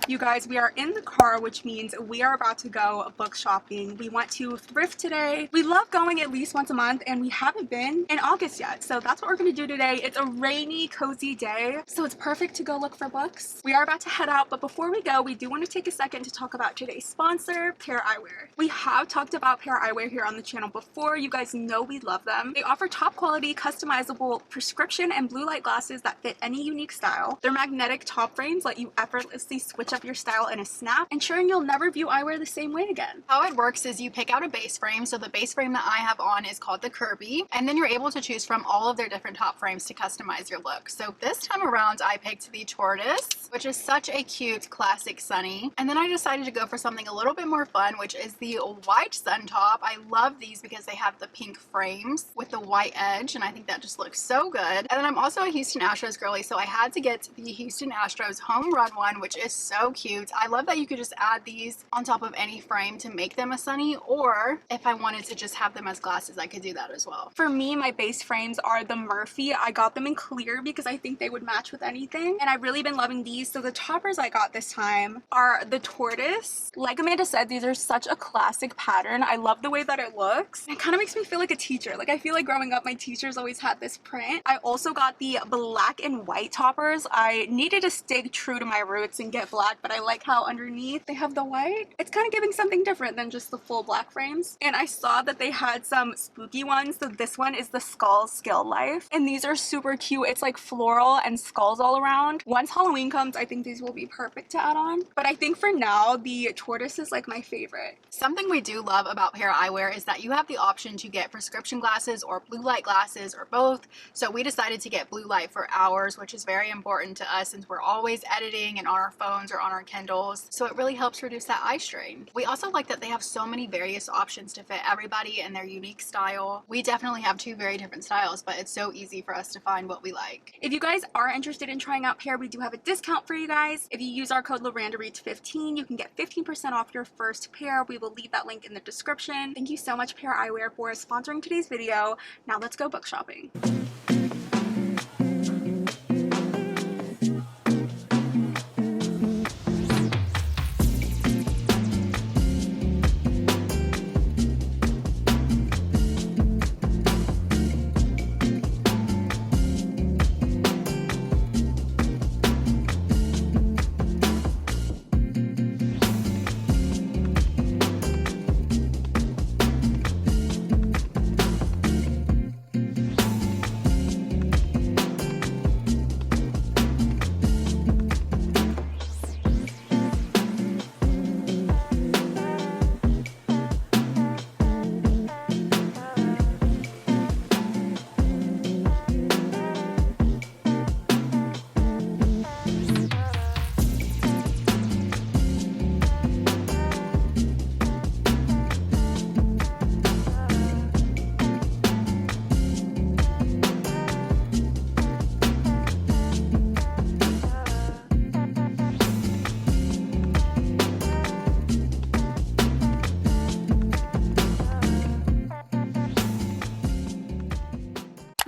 You guys, we are in the car, which means we are about to go book shopping. We went to thrift today. We love going at least once a month, and we haven't been in August yet. So that's what we're gonna do today. It's a rainy, cozy day, so it's perfect to go look for books. We are about to head out, but before we go, we do want to take a second to talk about today's sponsor, Pair Eyewear. We have talked about Pair Eyewear here on the channel before. You guys know we love them. They offer top quality, customizable prescription and blue light glasses that fit any unique style. Their magnetic top frames let you effortlessly switch up your style in a snap, ensuring you'll never view eyewear the same way again. How it works is you pick out a base frame. So the base frame that I have on is called the Kirby, and then you're able to choose from all of their different top frames to customize your look. So this time around I picked the Tortoise, which is such a cute classic sunny, and then I decided to go for something a little bit more fun, which is the white sun top. I love these because they have the pink frames with the white edge, and I think that just looks so good. And then I'm also a Houston Astros girly, so I had to get the Houston Astros home run one, which is so cute. I love that you could just add these on top of any frame to make them a sunny, or if I wanted to just have them as glasses, I could do that as well. For me, my base frames are the Murphy. I got them in clear because I think they would match with anything, and I've really been loving these. So the toppers I got this time are the Tortoise. Like Amanda said, these are such a classic pattern. I love the way that it looks. It kind of makes me feel like a teacher. Like, I feel like growing up, my teachers always had this print. I also got the black and white toppers. I needed to stay true to my roots and get black, but I like how underneath they have the white. It's kind of giving something different than just the full black frames. And I saw that they had some spooky ones. So this one is the Skull Skill Life, and these are super cute. It's like floral and skulls all around. Once Halloween comes, I think these will be perfect to add on, but I think for now the Tortoise is like my favorite. Something we do love about Pair Eyewear is that you have the option to get prescription glasses or blue light glasses or both. So we decided to get blue light for ours, which is very important to us since we're always editing and on our phones or on our Kindles. So it really helps reduce that eye strain. We also like that they have so many various options to fit everybody and their unique style. We definitely have two very different styles, but it's so easy for us to find what we like. If you guys are interested in trying out Pair, we do have a discount for you guys. If you use our code LarandaReads15, you can get 15% off your first pair. We will leave that link in the description. Thank you so much, Pair Eyewear, for sponsoring today's video. Now let's go book shopping.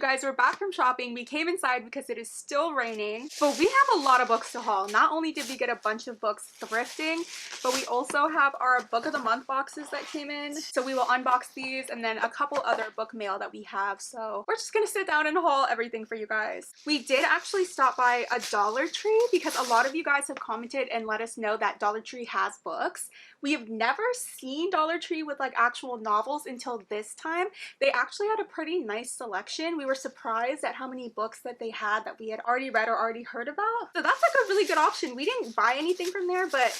Guys, we're back from shopping. We came inside because it is still raining, but we have a lot of books to haul. Not only did we get a bunch of books thrifting, but we also have our book of the month boxes that came in. So we will unbox these and then a couple other book mail that we have. So we're just gonna sit down and haul everything for you guys. We did actually stop by a Dollar Tree because a lot of you guys have commented and let us know that Dollar Tree has books. We have never seen Dollar Tree with like actual novels until this time. They actually had a pretty nice selection. We were surprised at how many books that they had that we had already read or already heard about. So that's like a really good option. We didn't buy anything from there, but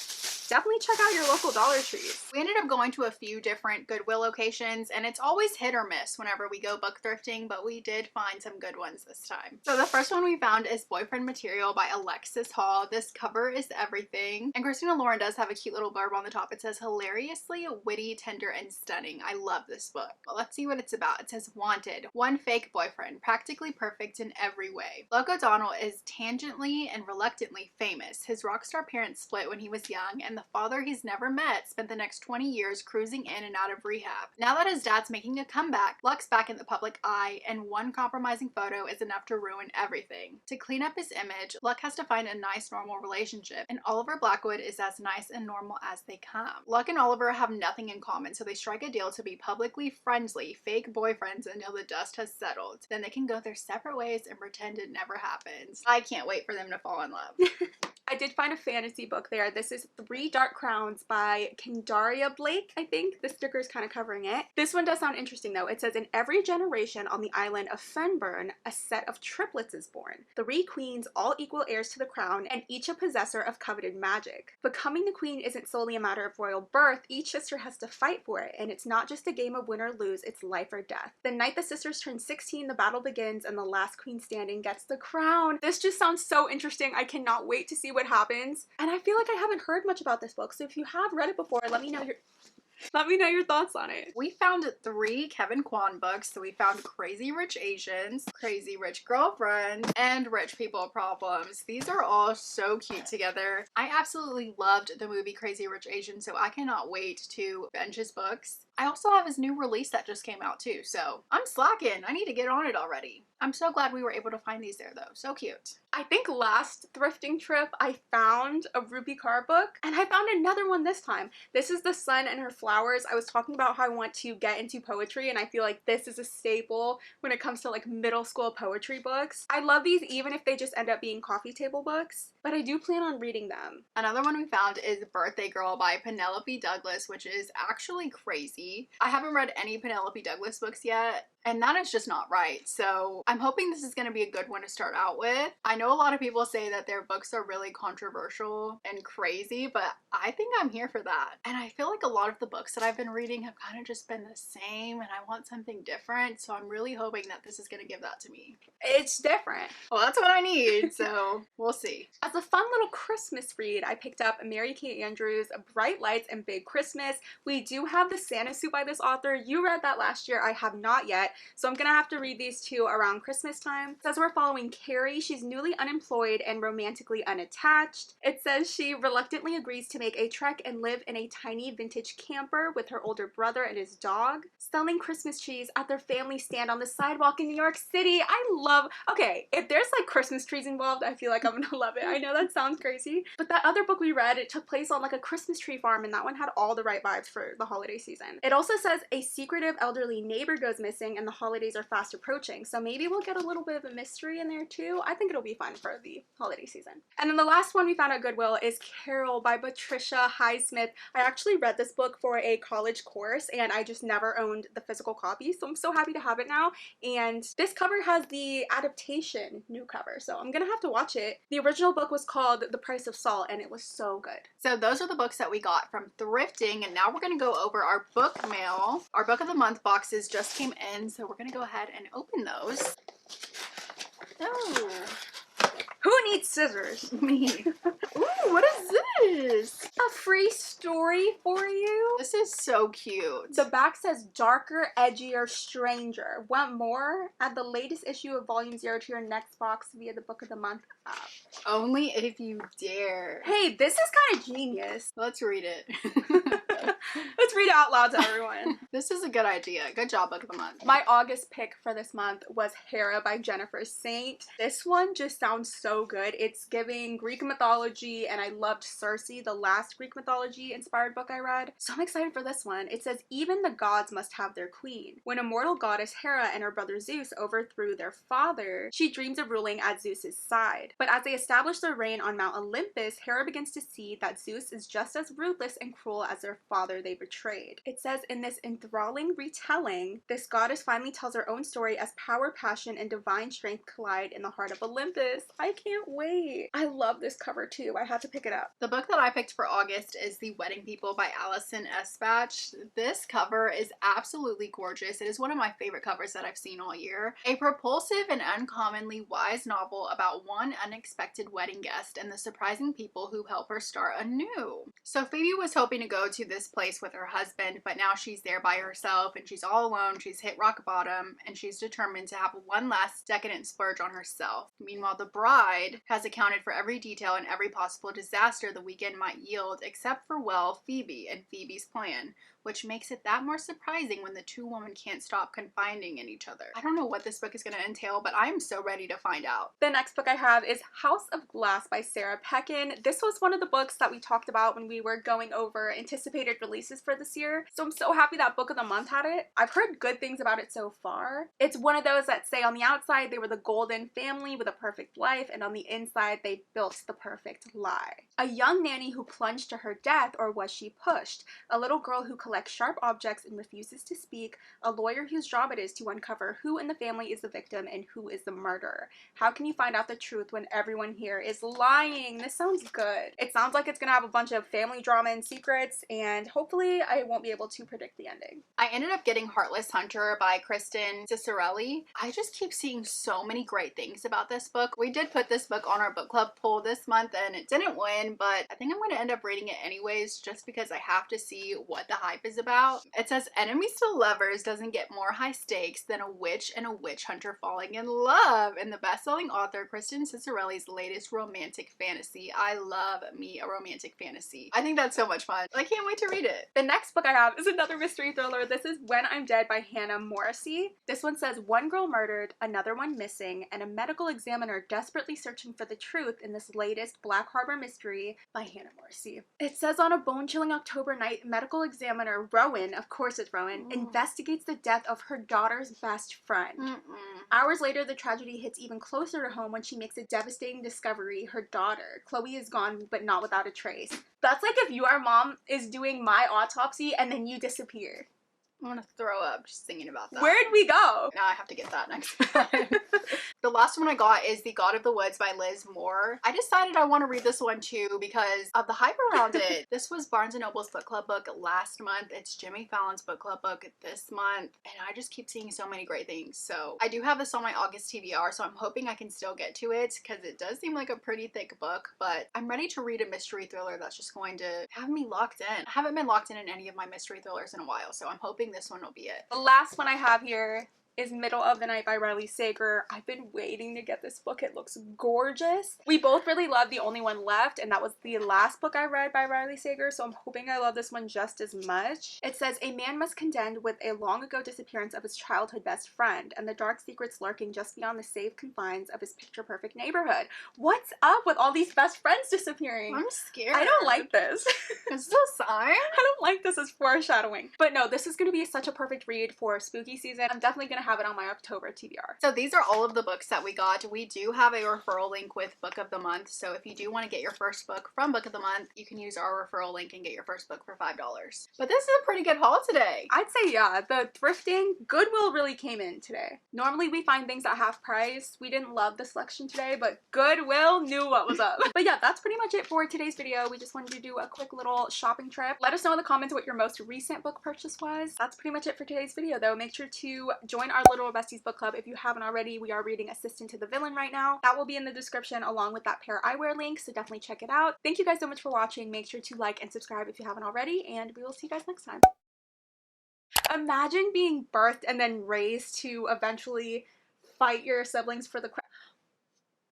definitely check out your local Dollar Trees. We ended up going to a few different Goodwill locations, and it's always hit or miss whenever we go book thrifting, but we did find some good ones this time. So the first one we found is Boyfriend Material by Alexis Hall. This cover is everything, and Christina Lauren does have a cute little blurb on the top. It says, hilariously witty, tender, and stunning. I love this book. Well, let's see what it's about. It says, wanted, one fake boyfriend, practically perfect in every way. Luke O'Donnell is tangentially and reluctantly famous. His rock star parents split when he was young, and and the father he's never met spent the next 20 years cruising in and out of rehab. Now that his dad's making a comeback, Luck's back in the public eye, and one compromising photo is enough to ruin everything. To clean up his image, Luck has to find a nice, normal relationship, and Oliver Blackwood is as nice and normal as they come. Luck and Oliver have nothing in common, so they strike a deal to be publicly friendly, fake boyfriends until the dust has settled. Then they can go their separate ways and pretend it never happened. I can't wait for them to fall in love. I did find a fantasy book there. This is Three Dark Crowns by Kendaria Blake, I think. The sticker is kind of covering it. This one does sound interesting though. It says, in every generation on the island of Fenburn, a set of triplets is born. 3 queens, all equal heirs to the crown, and each a possessor of coveted magic. Becoming the queen isn't solely a matter of royal birth. Each sister has to fight for it, and it's not just a game of win or lose, it's life or death. The night the sisters turn 16, the battle begins, and the last queen standing gets the crown. This just sounds so interesting. I cannot wait to see what happens. And I feel like I haven't heard much about this book, so if you have read it before, let me know your thoughts on it. We found 3 Kevin Kwan books. So we found Crazy Rich Asians, Crazy Rich Girlfriends, and Rich People Problems. These are all so cute together. I absolutely loved the movie Crazy Rich Asians, so I cannot wait to binge his books. I also have his new release that just came out too, so I'm slacking. I need to get on it already. I'm so glad we were able to find these there though. So cute. I think last thrifting trip I found a Rupi Kaur book, and I found another one this time. This is The Sun and Her Flowers. I was talking about how I want to get into poetry, and I feel like this is a staple when it comes to like middle school poetry books. I love these even if they just end up being coffee table books, but I do plan on reading them. Another one we found is Birthday Girl by Penelope Douglas, which is actually crazy. I haven't read any Penelope Douglas books yet, and that is just not right. So I'm hoping this is going to be a good one to start out with. I know a lot of people say that their books are really controversial and crazy, but I think I'm here for that. And I feel like a lot of the books that I've been reading have kind of just been the same, and I want something different. So I'm really hoping that this is going to give that to me. It's different. Well, that's what I need, so we'll see. As a fun little Christmas read, I picked up Mary Kay Andrews' Bright Lights and Big Christmas. We do have the Santa Suit by this author. You read that last year. I have not yet, so I'm gonna have to read these 2 around Christmas time. It says we're following Carrie. She's newly unemployed and romantically unattached. It says she reluctantly agrees to make a trek and live in a tiny vintage camper with her older brother and his dog, selling Christmas trees at their family stand on the sidewalk in New York City. Okay, if there's like Christmas trees involved, I feel like I'm gonna love it. I know that sounds crazy, but that other book we read, it took place on like a Christmas tree farm, and that one had all the right vibes for the holiday season. It also says a secretive elderly neighbor goes missing and the holidays are fast approaching, so maybe we'll get a little bit of a mystery in there too. I think it'll be fun for the holiday season. And then the last one we found at Goodwill is Carol by Patricia Highsmith. I actually read this book for a college course, and I just never owned the physical copy, so I'm so happy to have it now. And this cover has the adaptation new cover, so I'm gonna have to watch it. The original book was called The Price of Salt, and it was so good. So those are the books that we got from thrifting, and now we're going to go over our book mail. Our book of the month boxes just came in, so we're going to go ahead and open those. Oh. Who needs scissors? Me. Ooh, what is this? A free story for you. This is so cute. The back says darker, edgier, stranger. Want more? Add the latest issue of Volume 0 to your next box via the Book of the Month app. Only if you dare. Hey, this is kind of genius. Let's read it. Let's read it out loud to everyone. This is a good idea. Good job, Book of the Month. My August pick for this month was Hera by Jennifer Saint. This one just sounds so good. It's giving Greek mythology, and I loved Circe, the last Greek mythology inspired book I read. So I'm excited for this one. It says, even the gods must have their queen. When immortal goddess Hera and her brother Zeus overthrew their father, she dreams of ruling at Zeus's side. But as they establish their reign on Mount Olympus, Hera begins to see that Zeus is just as ruthless and cruel as their father they betrayed. It says, in this enthralling retelling, this goddess finally tells her own story as power, passion, and divine strength collide in the heart of Olympus. I can't wait. I love this cover too. I had to pick it up. The book that I picked for August is The Wedding People by Allison Espach. This cover is absolutely gorgeous. It is one of my favorite covers that I've seen all year. A propulsive and uncommonly wise novel about one unexpected wedding guest and the surprising people who help her start anew. So Phoebe was hoping to go to this this place with her husband, but now she's there by herself and she's all alone. She's hit rock bottom and she's determined to have one last decadent splurge on herself. Meanwhile, the bride has accounted for every detail and every possible disaster the weekend might yield, except for, well, Phoebe and Phoebe's plan, which makes it that more surprising when the two women can't stop confiding in each other. I don't know what this book is going to entail, but I am so ready to find out. The next book I have is House of Glass by Sarah Peckin. This was one of the books that we talked about when we were going over anticipated releases for this year, so I'm so happy that Book of the Month had it. I've heard good things about it so far. It's one of those that say on the outside they were the golden family with a perfect life, and on the inside they built the perfect lie. A young nanny who plunged to her death, or was she pushed? A little girl who collects sharp objects and refuses to speak, a lawyer whose job it is to uncover who in the family is the victim and who is the murderer. How can you find out the truth when everyone here is lying? This sounds good. It sounds like it's gonna have a bunch of family drama and secrets, and hopefully I won't be able to predict the ending. I ended up getting Heartless Hunter by Kristen Cicerelli. I just keep seeing so many great things about this book. We did put this book on our book club poll this month and it didn't win, but I think I'm going to end up reading it anyways just because I have to see what the hype is about. It says enemies to lovers doesn't get more high stakes than a witch and a witch hunter falling in love. And the best-selling author Kristen Cicerelli's latest romantic fantasy. I love me a romantic fantasy. I think that's so much fun. I can't wait to read it. The next book I have is another mystery thriller. This is When I'm Dead by Hannah Morrissey. This one says one girl murdered, another one missing, and a medical examiner desperately searching for the truth in this latest Black Harbor mystery by Hannah Morrissey. It says on a bone-chilling October night, medical examiner Rowan, of course it's Rowan, investigates the death of her daughter's best friend. Hours later, the tragedy hits even closer to home when she makes a devastating discovery. Her daughter, Chloe, is gone, but not without a trace. That's like if your mom is doing my autopsy and then you disappear. I want to throw up just thinking about that. Where'd we go? Now I have to get that next time. The last one I got is The God of the Woods by Liz Moore. I decided I want to read this one too because of the hype around it. This was Barnes & Noble's book club book last month. It's Jimmy Fallon's book club book this month. And I just keep seeing so many great things. So I do have this on my August TBR, so I'm hoping I can still get to it because it does seem like a pretty thick book. But I'm ready to read a mystery thriller that's just going to have me locked in. I haven't been locked in any of my mystery thrillers in a while, so I'm hoping this one will be it. The last one I have here is Middle of the Night by Riley Sager. I've been waiting to get this book. It looks gorgeous. We both really love The Only One Left, and that was the last book I read by Riley Sager, so I'm hoping I love this one just as much. It says, a man must contend with a long ago disappearance of his childhood best friend and the dark secrets lurking just beyond the safe confines of his picture-perfect neighborhood. What's up with all these best friends disappearing? I'm scared. I don't like this. Is this a sign? I don't like this as foreshadowing. But no, this is going to be such a perfect read for spooky season. I'm definitely going to have it on my October TBR. So these are all of the books that we got. We do have a referral link with Book of the Month. So if you do want to get your first book from Book of the Month, you can use our referral link and get your first book for $5. But this is a pretty good haul today. I'd say, yeah, the thrifting, Goodwill really came in today. Normally we find things at half price. We didn't love the selection today, but Goodwill knew what was up. But yeah, that's pretty much it for today's video. We just wanted to do a quick little shopping trip. Let us know in the comments what your most recent book purchase was. That's pretty much it for today's video though. Make sure to join our Literal Besties Book Club if you haven't already. We are reading Assistant to the Villain right now. That will be in the description along with that pair I wear link, so definitely check it out. Thank you guys so much for watching. Make sure to like and subscribe if you haven't already, and we will see you guys next time. Imagine being birthed and then raised to eventually fight your siblings for the crown.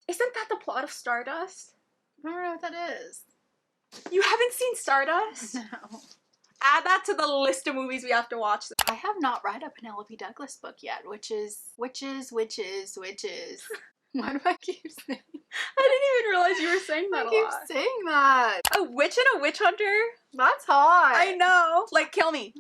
Isn't that the plot of Stardust? I don't know what that is. You haven't seen Stardust? No. Add that to the list of movies we have to watch. I have not read a Penelope Douglas book yet, which is. Why do I keep saying? I didn't even realize you were saying that a lot. I keep saying that. A witch and a witch hunter? That's hot. I know. Like, kill me.